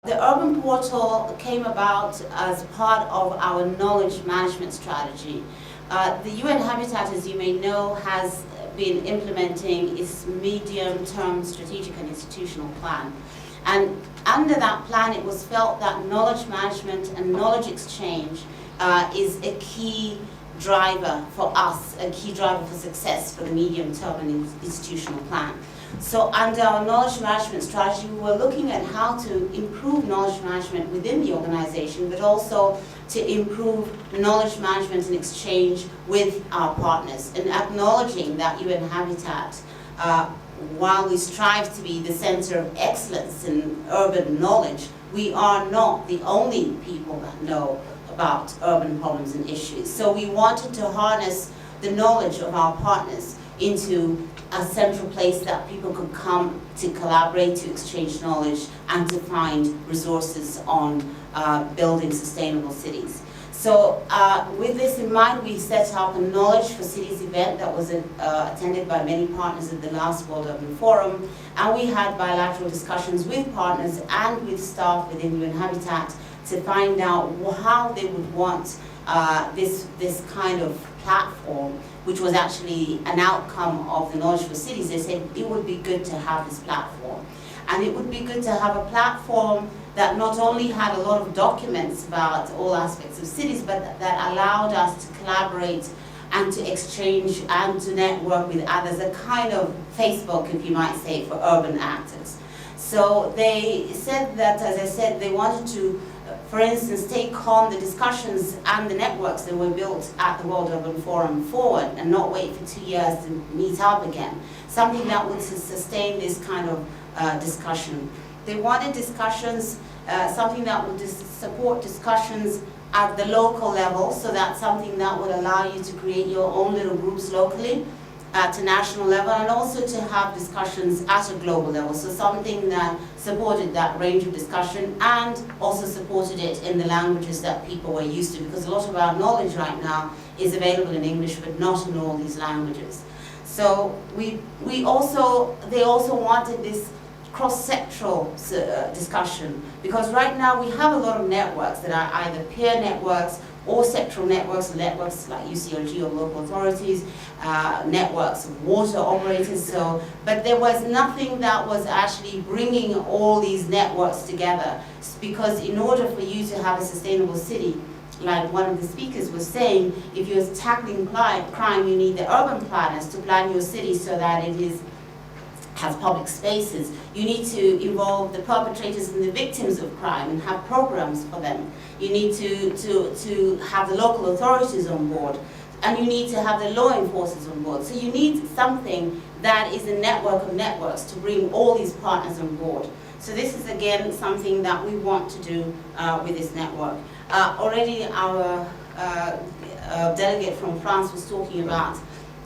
The Urban Portal came about as part of our knowledge management strategy. The UN Habitat, as you may know, has been implementing its medium-term strategic and institutional plan. And under that plan, it was felt that knowledge management and knowledge exchange is a key driver for us, a key driver for success for the medium-term and institutional plan. So under our knowledge management strategy, we were looking at how to improve knowledge management within the organization, but also to improve knowledge management and exchange with our partners, and acknowledging that UN Habitat, while we strive to be the center of excellence in urban knowledge, we are not the only people that know about urban problems and issues. So we wanted to harness the knowledge of our partners into a central place that people could come to collaborate, to exchange knowledge, and to find resources on building sustainable cities. So with this in mind, we set up a Knowledge for Cities event that was attended by many partners at the last World Urban Forum, and we had bilateral discussions with partners and with staff within UN Habitat to find out how they would want this kind of platform, which was actually an outcome of the Knowledge for Cities. They said it would be good to have this platform. And it would be good to have a platform that not only had a lot of documents about all aspects of cities, but that allowed us to collaborate and to exchange and to network with others, a kind of Facebook, if you might say, for urban actors. So they said that, as I said, they wanted to, for instance, take on the discussions and the networks that were built at the World Urban Forum forward and not wait for 2 years to meet up again. Something that would sustain this kind of discussion. They wanted discussions, something that would support discussions at the local level, so that's something that would allow you to create your own little groups locally at a national level, and also to have discussions at a global level. So something that supported that range of discussion and also supported it in the languages that people were used to, because a lot of our knowledge right now is available in English, but not in all these languages. So they also wanted this cross-sectoral discussion, because right now we have a lot of networks that are either peer networks or sectoral networks like UCLG or local authorities, networks of water operators. But there was nothing that was actually bringing all these networks together, because in order for you to have a sustainable city, like one of the speakers was saying, if you're tackling crime, you need the urban planners to plan your city so that it has public spaces. You need to involve the perpetrators and the victims of crime and have programs for them. You need to have the local authorities on board, and you need to have the law enforcers on board. So you need something that is a network of networks to bring all these partners on board. So this is again something that we want to do with this network. Already our delegate from France was talking about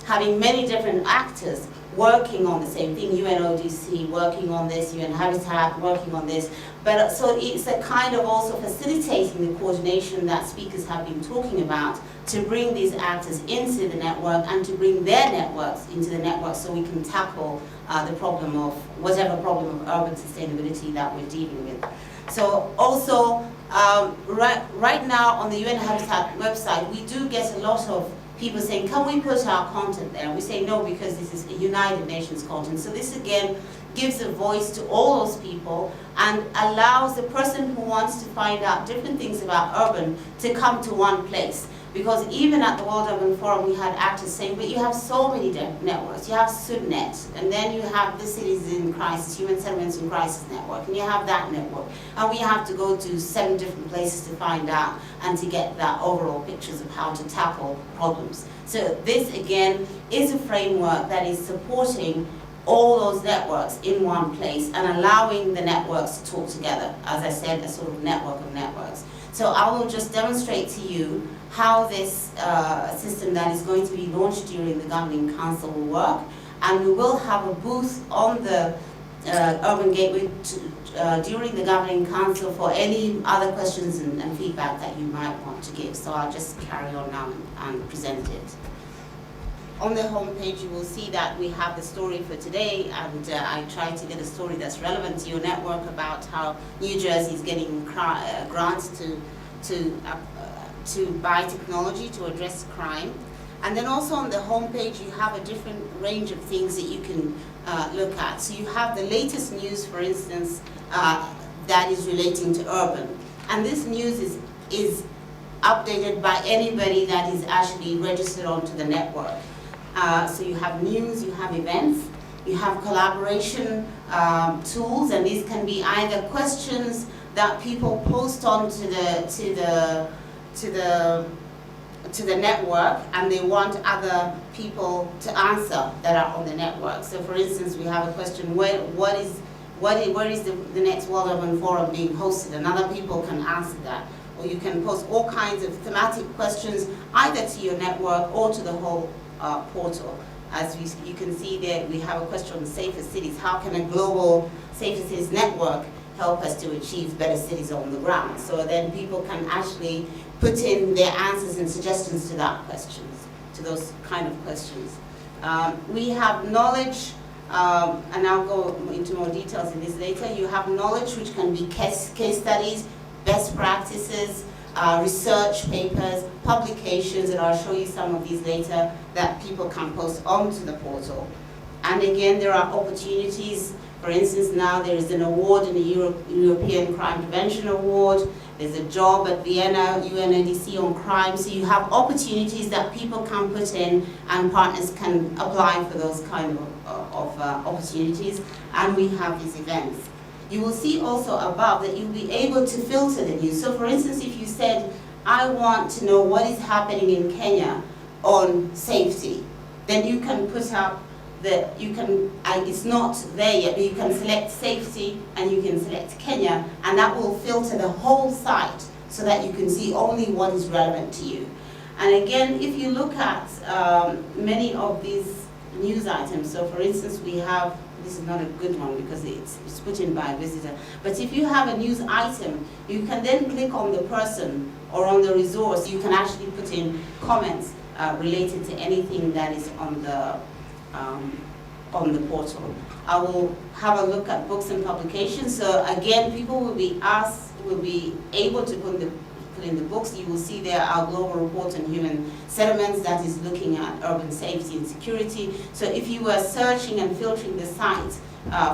having many different actors working on the same thing, UNODC working on this, UN Habitat working on this, but so it's a kind of also facilitating the coordination that speakers have been talking about, to bring these actors into the network and to bring their networks into the network, so we can tackle the problem of whatever problem of urban sustainability that we're dealing with. So also right now on the UN Habitat website, we do get a lot of people saying, can we put our content there? And we say no, because this is a United Nations content. So this again gives a voice to all those people and allows the person who wants to find out different things about urban to come to one place. Because even at the World Urban Forum, we had actors saying, but you have so many networks. You have SUDNet, and then you have the Cities in Crisis, Human Settlements in Crisis Network, and you have that network. And we have to go to 7 different places to find out and to get that overall pictures of how to tackle problems. So this, again, is a framework that is supporting all those networks in one place and allowing the networks to talk together. As I said, a sort of network of networks. So I will just demonstrate to you how this system that is going to be launched during the Governing Council will work. And we will have a booth on the Urban Gateway during the Governing Council for any other questions and feedback that you might want to give. So I'll just carry on now and present it. on the homepage, you will see that we have the story for today, and I try to get a story that's relevant to your network about how New Jersey is getting grants to buy technology to address crime. And then also on the homepage, you have a different range of things that you can look at. So you have the latest news, for instance, that is relating to urban. And this news is updated by anybody that is actually registered onto the network. So you have news, you have events, you have collaboration tools, and these can be either questions that people post onto to the network, and they want other people to answer that are on the network. So for instance, we have a question, where is the next World Urban Forum being hosted? And other people can answer that. Or you can post all kinds of thematic questions either to your network or to the whole portal. As you can see there, we have a question on safer cities. How can a global safer cities network help us to achieve better cities on the ground? So then people can actually put in their answers and suggestions to that questions, to those kind of questions. We have knowledge, and I'll go into more details in this later. You have knowledge, which can be case studies, best practices, research papers, publications, and I'll show you some of these later, that people can post onto the portal. And again, there are opportunities. For instance, now there is an award in the European Crime Prevention Award. There's a job at Vienna, UNODC on crime. So you have opportunities that people can put in, and partners can apply for those kind of opportunities. And we have these events. You will see also above that you'll be able to filter the news. So for instance, if you said, I want to know what is happening in Kenya on safety, then you can put up it's not there yet, but you can select safety and you can select Kenya, and that will filter the whole site so that you can see only what is relevant to you. And again, if you look at many of these news items, so for instance, we have, this is not a good one because it's put in by a visitor, but if you have a news item, you can then click on the person or on the resource. You can actually put in comments related to anything that is on the portal. I will have a look at books and publications. So again, people will be able to put in the books. You will see there our global report on human settlements that is looking at urban safety and security. So if you were searching and filtering the site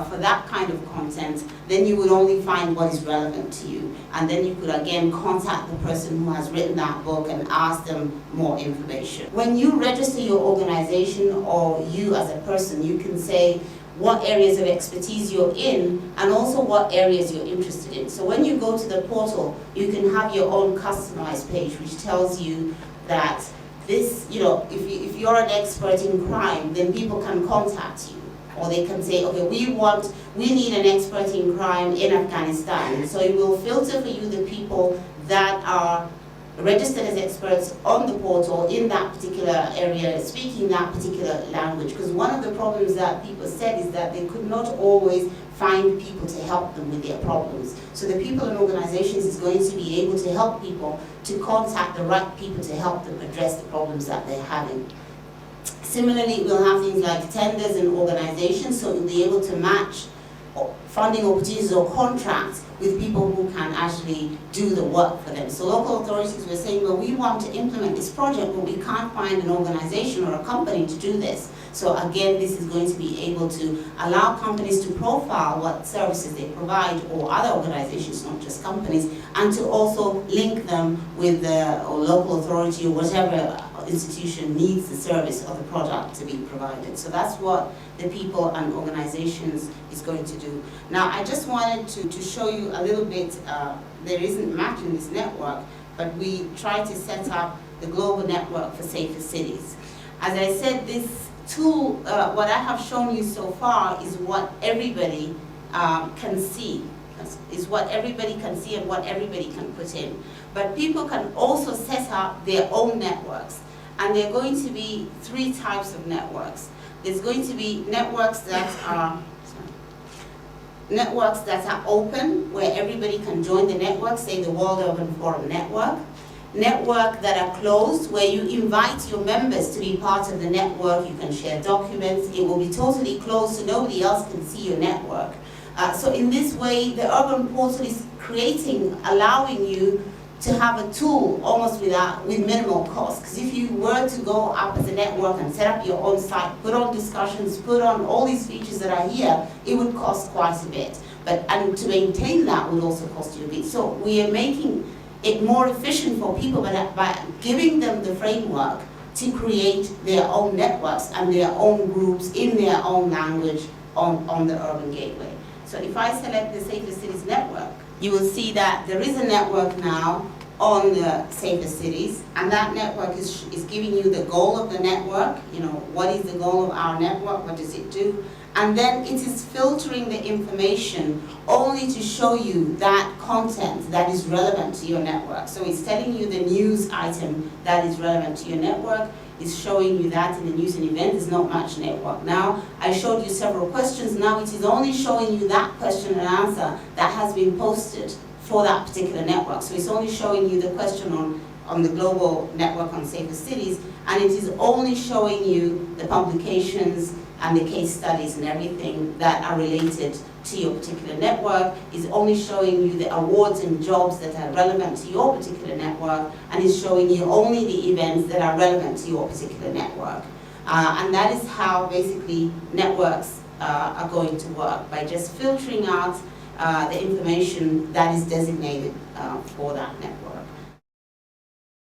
for that kind of content, then you would only find what is relevant to you. And then you could again contact the person who has written that book and ask them more information. When you register your organization or you as a person, you can say what areas of expertise you're in and also what areas you're interested in. So when you go to the portal, you can have your own customized page which tells you that this, if you're an expert in crime, then people can contact you. Or they can say, okay, we need an expert in crime in Afghanistan. So it will filter for you the people that are registered as experts on the portal in that particular area, speaking that particular language. Because one of the problems that people said is that they could not always find people to help them with their problems. So the people and organizations is going to be able to help people to contact the right people to help them address the problems that they're having. Similarly, we'll have things like tenders and organizations, so you'll be able to match funding opportunities or contracts with people who can actually do the work for them. So local authorities were saying, well, we want to implement this project, but we can't find an organization or a company to do this. So again, this is going to be able to allow companies to profile what services they provide, or other organizations, not just companies, and to also link them with the local authority or whatever institution needs the service or the product to be provided. So that's what the people and organizations is going to do. Now, I just wanted to show you a little bit, there isn't much in this network, but we try to set up the global network for safer cities. As I said, this tool, what I have shown you so far is what everybody can see. Is what everybody can see and what everybody can put in. But people can also set up their own networks. And there are going to be 3 types of networks. There's going to be networks that are open, where everybody can join the network, say the World Urban Forum Network. network that are closed, where you invite your members to be part of the network. You can share documents. It will be totally closed, so nobody else can see your network. So in this way, the Urban Portal is allowing you to have a tool almost with minimal cost. Because if you were to go up as a network and set up your own site, put on discussions, put on all these features that are here, it would cost quite a bit. And to maintain that would also cost you a bit. So we are making it more efficient for people by giving them the framework to create their own networks and their own groups in their own language on the Urban Gateway. So if I select the Safer Cities network, you will see that there is a network now on the Safer Cities, and that network is giving you the goal of the network. You know, what is the goal of our network? What does it do? And then it is filtering the information only to show you that content that is relevant to your network. So it's telling you the news item that is relevant to your network. It's showing you that in the news and event. There's not much network now. I showed you several questions. Now it is only showing you that question and answer that has been posted for that particular network. So it's only showing you the question on the global network on Safer Cities, and it is only showing you the publications and the case studies and everything that are related to your particular network. Is only showing you the awards and jobs that are relevant to your particular network, and is showing you only the events that are relevant to your particular network. And that is how basically networks are going to work, by just filtering out the information that is designated for that network.